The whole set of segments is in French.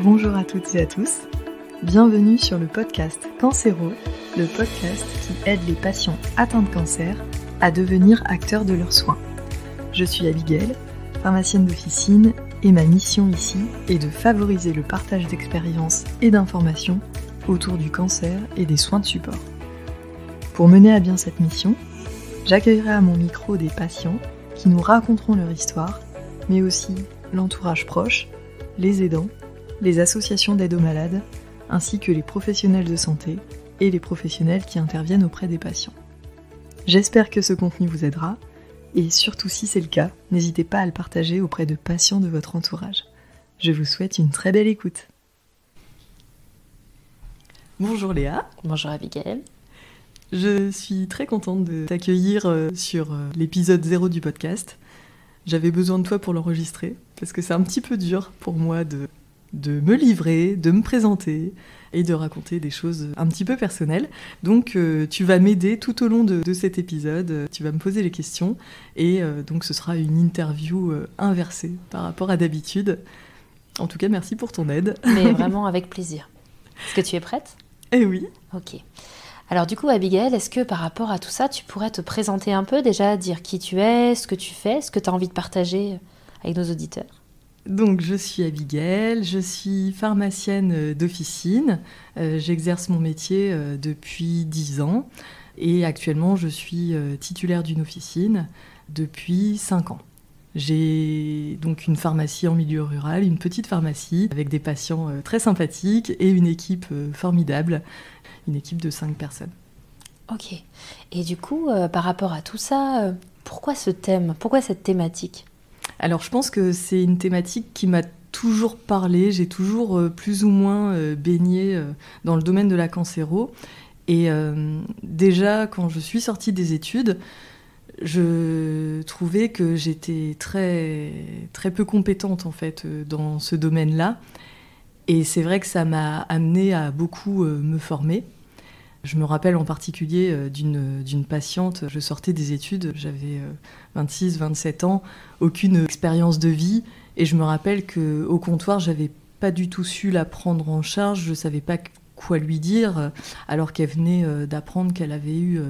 Bonjour à toutes et à tous, bienvenue sur le podcast Cancéro, le podcast qui aide les patients atteints de cancer à devenir acteurs de leurs soins. Je suis Abigail, pharmacienne d'officine, et ma mission ici est de favoriser le partage d'expériences et d'informations autour du cancer et des soins de support. Pour mener à bien cette mission, j'accueillerai à mon micro des patients qui nous raconteront leur histoire, mais aussi l'entourage proche, les aidants, les associations d'aide aux malades, ainsi que les professionnels de santé et les professionnels qui interviennent auprès des patients. J'espère que ce contenu vous aidera, et surtout si c'est le cas, n'hésitez pas à le partager auprès de patients de votre entourage. Je vous souhaite une très belle écoute. Bonjour Léa. Bonjour Abigail. Je suis très contente de t'accueillir sur l'épisode 0 du podcast. J'avais besoin de toi pour l'enregistrer, parce que c'est un petit peu dur pour moi de me livrer, de me présenter et de raconter des choses un petit peu personnelles. Donc tu vas m'aider tout au long de cet épisode, tu vas me poser les questions et donc ce sera une interview inversée par rapport à d'habitude. En tout cas, merci pour ton aide. Mais vraiment avec plaisir. Est-ce que tu es prête ? Eh oui. Ok. Alors du coup, Abigail, est-ce que par rapport à tout ça, tu pourrais te présenter un peu, déjà dire qui tu es, ce que tu fais, ce que tu as envie de partager avec nos auditeurs ? Donc je suis Abigail, je suis pharmacienne d'officine, j'exerce mon métier depuis 10 ans et actuellement je suis titulaire d'une officine depuis 5 ans. J'ai donc une pharmacie en milieu rural, une petite pharmacie avec des patients très sympathiques et une équipe formidable, une équipe de 5 personnes. Ok. Et du coup, par rapport à tout ça, pourquoi ce thème ? Pourquoi cette thématique ? Alors je pense que c'est une thématique qui m'a toujours parlé, j'ai toujours plus ou moins baigné dans le domaine de la cancéro. Et déjà quand je suis sortie des études, je trouvais que j'étais très, très peu compétente en fait dans ce domaine-là. Et c'est vrai que ça m'a amenée à beaucoup me former. Je me rappelle en particulier d'une patiente, je sortais des études, j'avais 26, 27 ans, aucune expérience de vie, et je me rappelle qu'au comptoir, j'avais pas du tout su la prendre en charge, je savais pas quoi lui dire, alors qu'elle venait d'apprendre qu'elle avait eu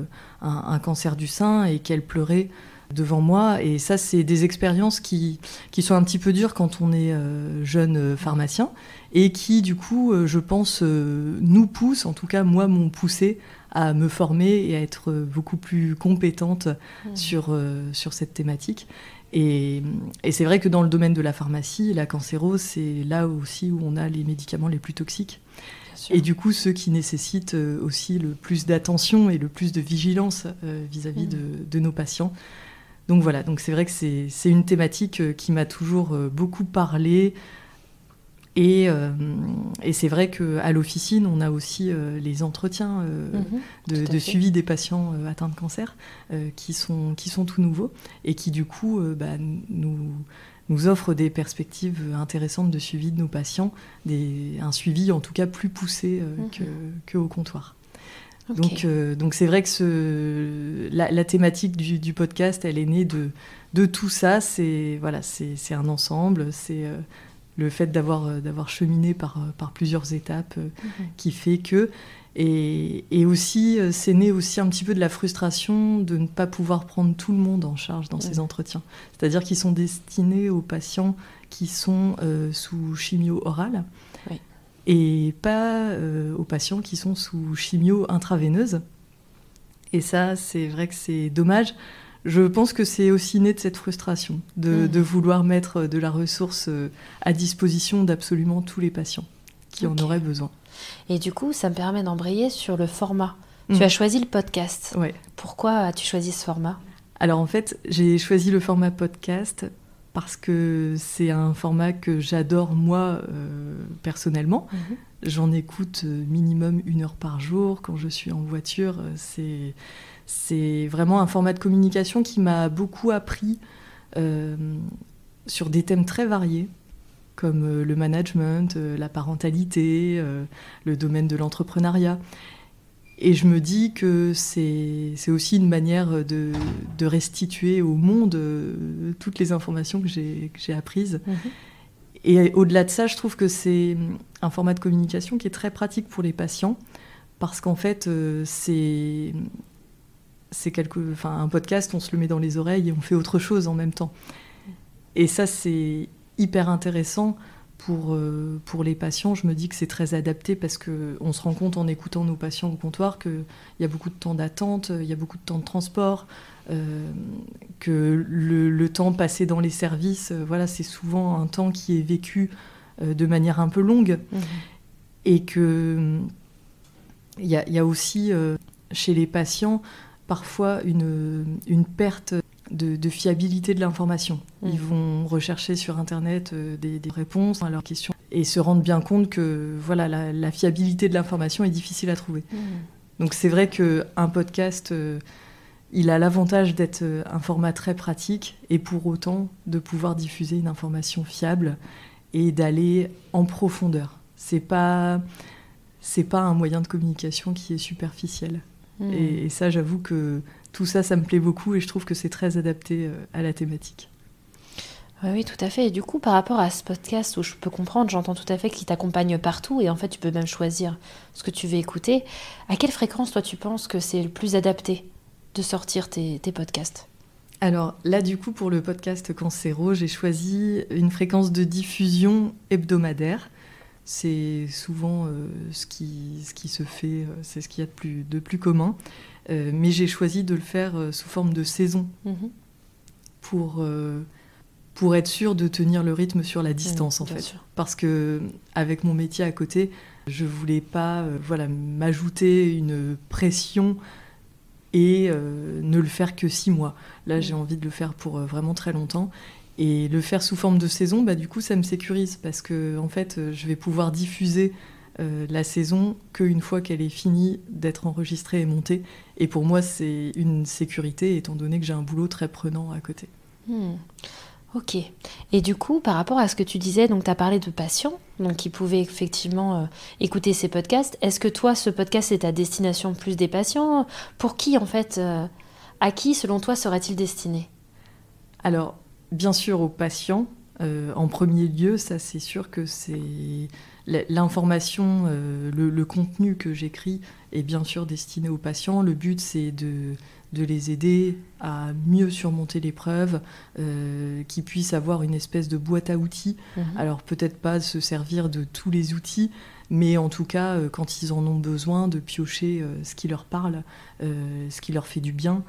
un cancer du sein et qu'elle pleurait devant moi. Et ça, c'est des expériences qui sont un petit peu dures quand on est jeune pharmacien et qui, du coup, je pense, nous poussent, en tout cas, moi, m'ont poussé à me former et à être beaucoup plus compétente sur cette thématique. Et c'est vrai que dans le domaine de la pharmacie, la cancéro, c'est là aussi où on a les médicaments les plus toxiques. Et du coup, ceux qui nécessitent aussi le plus d'attention et le plus de vigilance vis-à-vis de nos patients. Donc voilà, donc c'est vrai que c'est une thématique qui m'a toujours beaucoup parlé. Et c'est vrai qu'à l'officine, on a aussi les entretiens de suivi des patients atteints de cancer qui sont tout nouveaux et qui du coup nous offrent des perspectives intéressantes de suivi de nos patients, un suivi en tout cas plus poussé qu'au comptoir. Okay. Donc c'est vrai que la thématique du podcast, elle est née de tout ça. C'est un ensemble, c'est le fait d'avoir cheminé par plusieurs étapes qui fait que... Et aussi, c'est né aussi un petit peu de la frustration de ne pas pouvoir prendre tout le monde en charge dans ces entretiens. C'est-à-dire qu'ils sont destinés aux patients qui sont sous chimio orale et pas aux patients qui sont sous chimio intraveineuse. Et ça, c'est vrai que c'est dommage. Je pense que c'est aussi né de cette frustration, de vouloir mettre de la ressource à disposition d'absolument tous les patients qui en auraient besoin. Et du coup, ça me permet d'embrayer sur le format. Tu as choisi le podcast. Ouais. Pourquoi as-tu choisi ce format ? Alors en fait, j'ai choisi le format podcast parce que c'est un format que j'adore moi personnellement. J'en écoute minimum 1 heure par jour quand je suis en voiture. C'est vraiment un format de communication qui m'a beaucoup appris sur des thèmes très variés, comme le management, la parentalité, le domaine de l'entrepreneuriat. Et je me dis que c'est aussi une manière de restituer au monde toutes les informations que j'ai apprises. Et au-delà de ça, je trouve que c'est un format de communication qui est très pratique pour les patients, parce qu'en fait, un podcast, on se le met dans les oreilles et on fait autre chose en même temps. Et ça, c'est hyper intéressant pour les patients. Je me dis que c'est très adapté parce qu'on se rend compte en écoutant nos patients au comptoir qu'il y a beaucoup de temps d'attente, il y a beaucoup de temps de transport, que le temps passé dans les services, c'est souvent un temps qui est vécu de manière un peu longue. Et qu'il y a aussi chez les patients parfois une perte de fiabilité de l'information. Ils vont rechercher sur Internet des réponses à leurs questions et se rendre bien compte que la fiabilité de l'information est difficile à trouver. Donc c'est vrai qu'un podcast, il a l'avantage d'être un format très pratique et pour autant de pouvoir diffuser une information fiable et d'aller en profondeur. C'est pas un moyen de communication qui est superficiel. Et ça, j'avoue que tout ça, ça me plaît beaucoup et je trouve que c'est très adapté à la thématique. Oui, tout à fait. Et du coup, par rapport à ce podcast où je peux comprendre, j'entends tout à fait qu'il t'accompagne partout et en fait, tu peux même choisir ce que tu veux écouter. À quelle fréquence, toi, tu penses que c'est le plus adapté de sortir tes podcasts ? Alors là, du coup, pour le podcast Cancéro, j'ai choisi une fréquence de diffusion hebdomadaire. C'est souvent ce qui se fait, c'est ce qu'il y a de plus commun. Mais j'ai choisi de le faire sous forme de saison pour être sûr de tenir le rythme sur la distance, en fait. Sûr. Parce qu'avec mon métier à côté, je ne voulais pas m'ajouter une pression et ne le faire que 6 mois. Là, j'ai envie de le faire pour vraiment très longtemps. Et le faire sous forme de saison, du coup, ça me sécurise parce que, en fait, je vais pouvoir diffuser la saison qu'une fois qu'elle est finie d'être enregistrée et montée. Et pour moi, c'est une sécurité, étant donné que j'ai un boulot très prenant à côté. Ok. Et du coup, par rapport à ce que tu disais, donc tu as parlé de patients donc, qui pouvaient effectivement écouter ces podcasts. Est-ce que toi, ce podcast est à destination plus des patients ? Pour qui, en fait, à qui, selon toi, serait-il destiné ? Alors, bien sûr, aux patients, en premier lieu, ça c'est sûr que c'est l'information, le contenu que j'écris est bien sûr destiné aux patients. Le but, c'est de les aider à mieux surmonter l'épreuve, qu'ils puissent avoir une espèce de boîte à outils. Alors peut-être pas se servir de tous les outils, mais en tout cas, quand ils en ont besoin, de piocher ce qui leur parle, ce qui leur fait du bien,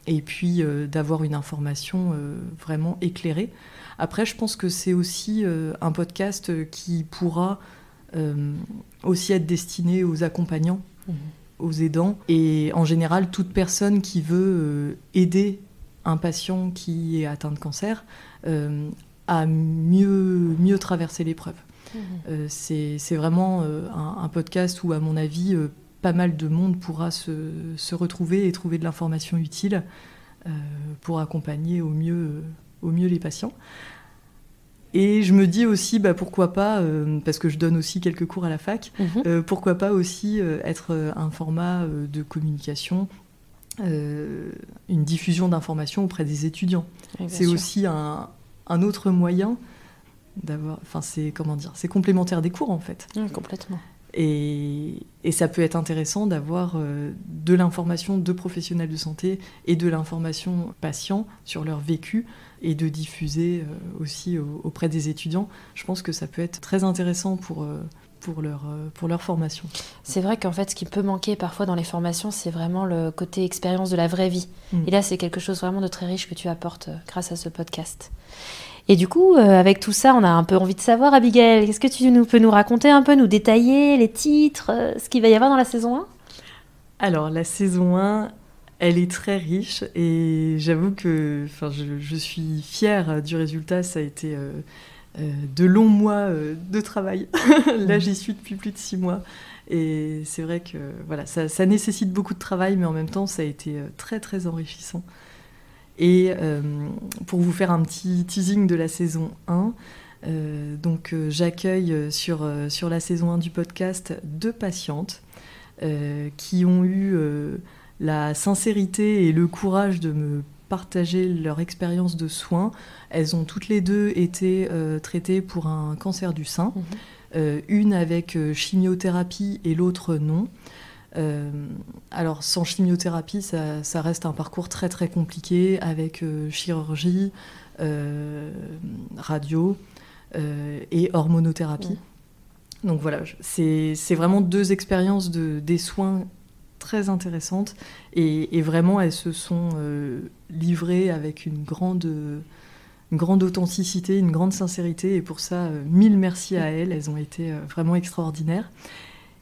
et puis d'avoir une information vraiment éclairée. Après, je pense que c'est aussi un podcast qui pourra aussi être destiné aux accompagnants, aux aidants, et en général, toute personne qui veut aider un patient qui est atteint de cancer à mieux traverser l'épreuve. C'est vraiment un podcast où, à mon avis, pas mal de monde pourra se retrouver et trouver de l'information utile pour accompagner au mieux les patients. Et je me dis aussi, pourquoi pas, parce que je donne aussi quelques cours à la fac, pourquoi pas aussi être un format de communication, une diffusion d'informations auprès des étudiants. Oui, c'est sûr. Aussi un autre moyen d'avoir... Enfin, c'est complémentaire des cours, en fait. Oui, complètement. Et ça peut être intéressant d'avoir de l'information de professionnels de santé et de l'information patients sur leur vécu et de diffuser aussi auprès des étudiants. Je pense que ça peut être très intéressant pour leur formation. C'est vrai qu'en fait, ce qui peut manquer parfois dans les formations, c'est vraiment le côté expérience de la vraie vie. Et là, c'est quelque chose vraiment de très riche que tu apportes grâce à ce podcast. Et du coup, avec tout ça, on a un peu envie de savoir, Abigail, qu'est-ce que tu peux nous raconter un peu, nous détailler les titres, ce qu'il va y avoir dans la saison 1 ? Alors, la saison 1, elle est très riche et j'avoue que je suis fière du résultat. Ça a été de longs mois de travail. Là, j'y suis depuis plus de 6 mois. Et c'est vrai que ça nécessite beaucoup de travail, mais en même temps, ça a été très, très enrichissant. Et pour vous faire un petit teasing de la saison 1, j'accueille sur la saison 1 du podcast 2 patientes qui ont eu la sincérité et le courage de me partager leur expérience de soins. Elles ont toutes les deux été traitées pour un cancer du sein, une avec chimiothérapie et l'autre non. Alors sans chimiothérapie, ça reste un parcours très très compliqué avec chirurgie, radio et hormonothérapie. Donc voilà, c'est vraiment deux expériences des soins très intéressantes et vraiment elles se sont livrées avec une grande authenticité, une grande sincérité et pour ça, mille merci à elles, elles ont été vraiment extraordinaires.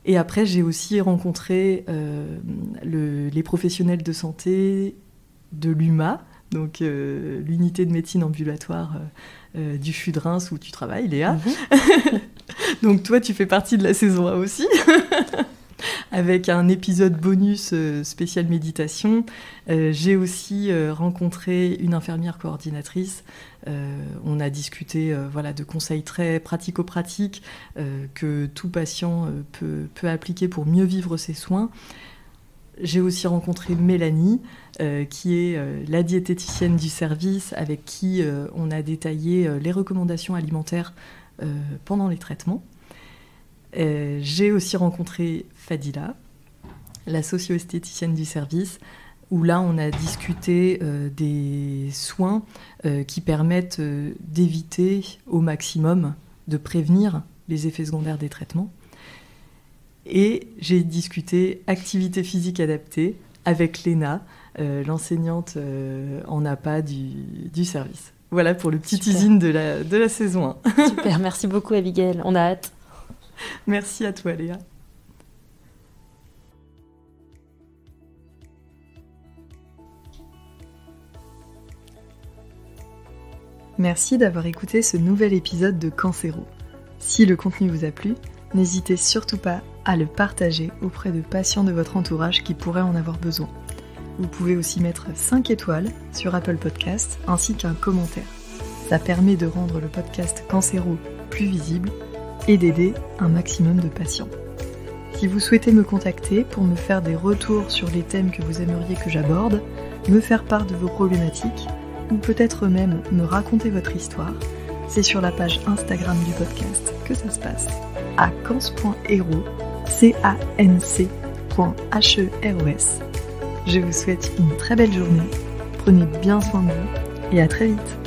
Et après, j'ai aussi rencontré les professionnels de santé de l'UMA, donc l'unité de médecine ambulatoire du CHU de Reims où tu travailles, Léa. Donc toi, tu fais partie de la saison 1 aussi, avec un épisode bonus spécial méditation. J'ai aussi rencontré une infirmière coordinatrice. On a discuté de conseils très pratico-pratiques que tout patient peut appliquer pour mieux vivre ses soins. J'ai aussi rencontré Mélanie, qui est la diététicienne du service, avec qui on a détaillé les recommandations alimentaires pendant les traitements. J'ai aussi rencontré Fadila, la socio-esthéticienne du service, où là on a discuté des soins qui permettent d'éviter au maximum, de prévenir les effets secondaires des traitements. Et j'ai discuté activité physique adaptée avec Léna, l'enseignante en APA du service. Voilà pour le petit teasing de la saison 1. Super, merci beaucoup Abigail, on a hâte. Merci à toi Léa. Merci d'avoir écouté ce nouvel épisode de Cancéro. Si le contenu vous a plu, n'hésitez surtout pas à le partager auprès de patients de votre entourage qui pourraient en avoir besoin. Vous pouvez aussi mettre 5 étoiles sur Apple Podcasts ainsi qu'un commentaire. Ça permet de rendre le podcast Cancéro plus visible et d'aider un maximum de patients. Si vous souhaitez me contacter pour me faire des retours sur les thèmes que vous aimeriez que j'aborde, me faire part de vos problématiques, ou peut-être même me raconter votre histoire, c'est sur la page Instagram du podcast que ça se passe, à cance.hero, canc.heros. Je vous souhaite une très belle journée, prenez bien soin de vous et à très vite.